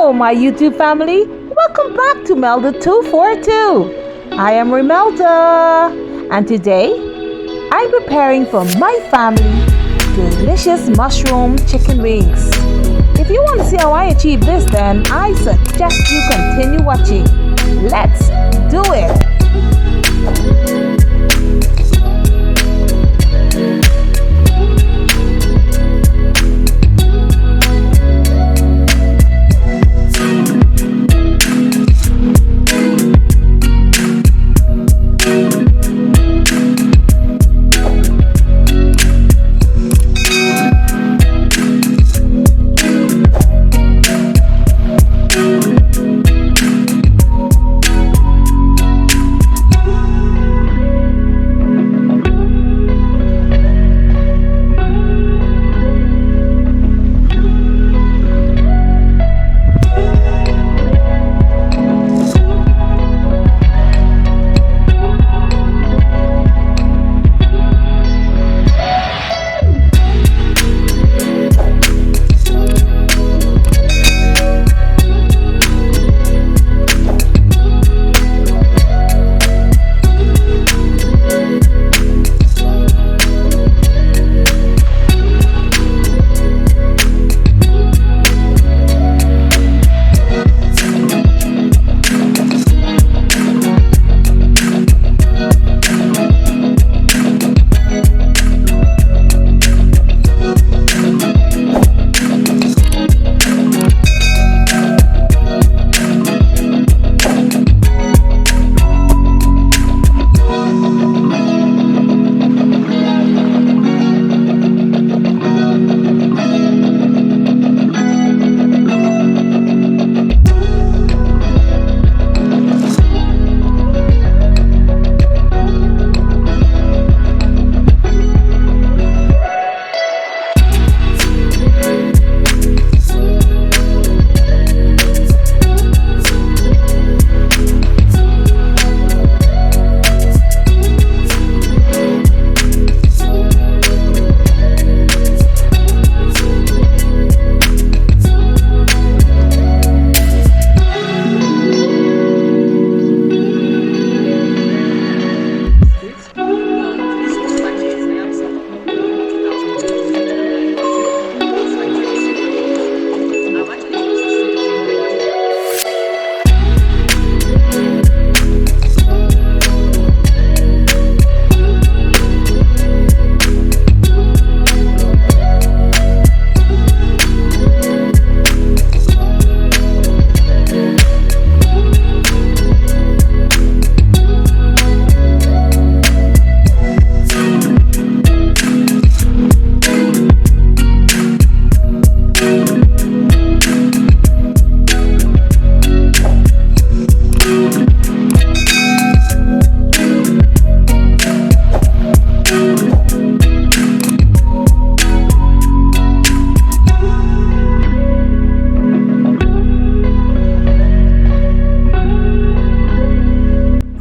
Hello, my YouTube family. Welcome back to Melda 242. I am Melda, and today I'm preparing for my family delicious mushroom chicken wings. If you want to see how I achieve this, then I suggest you continue watching. Let's do it.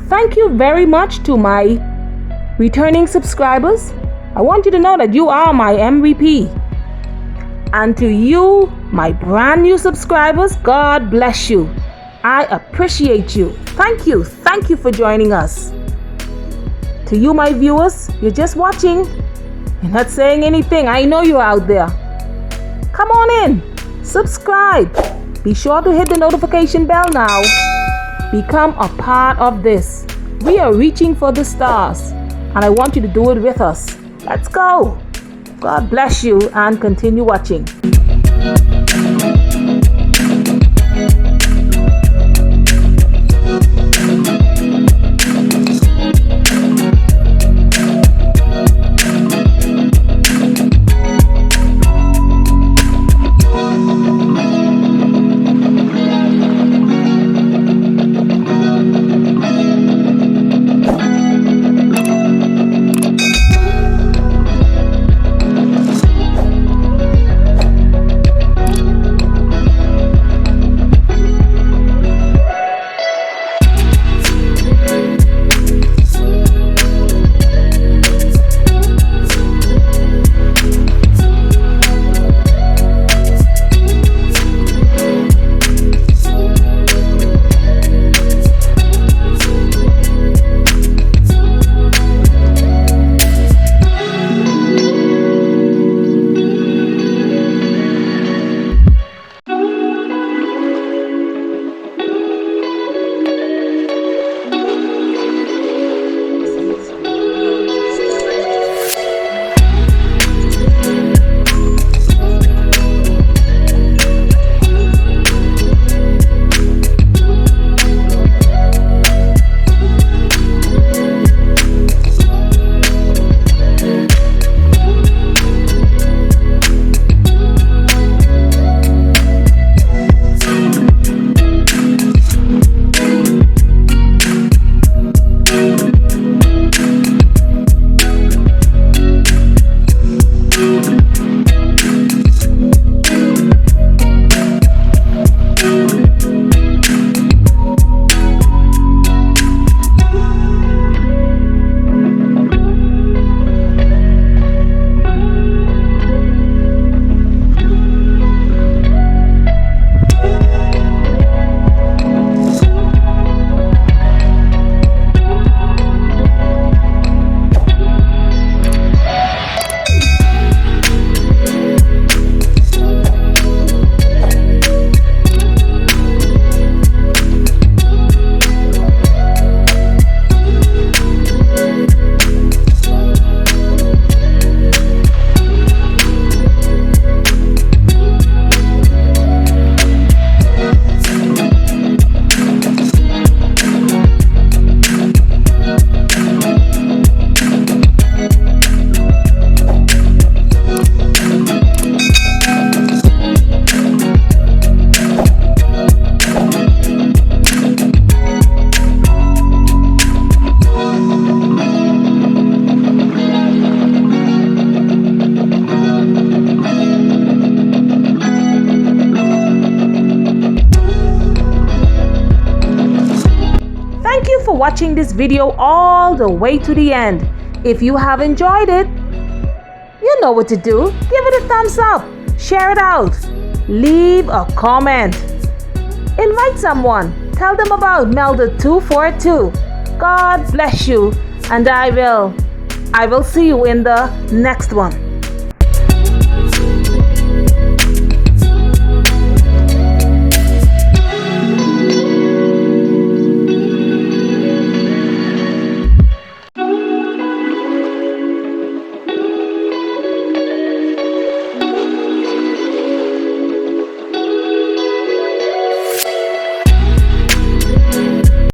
Thank you very much to my returning subscribers. I want you to know that you are my MVP. And to you, my brand new subscribers, God bless you. I appreciate you. Thank you. Thank you for joining us. To you, my viewers, you're just watching. You're not saying anything. I know you're out there. Come on in. Subscribe. Be sure to hit the notification bell now. Become a part of this. We are reaching for the stars, and I want you to do it with us. Let's go. God bless you, and continue watching. watching this video all the way to the end. If you have enjoyed it, you know what to do. Give it a thumbs up, share it out, leave a comment, invite someone, tell them about Melda 242. God bless you, and I will see you in the next one.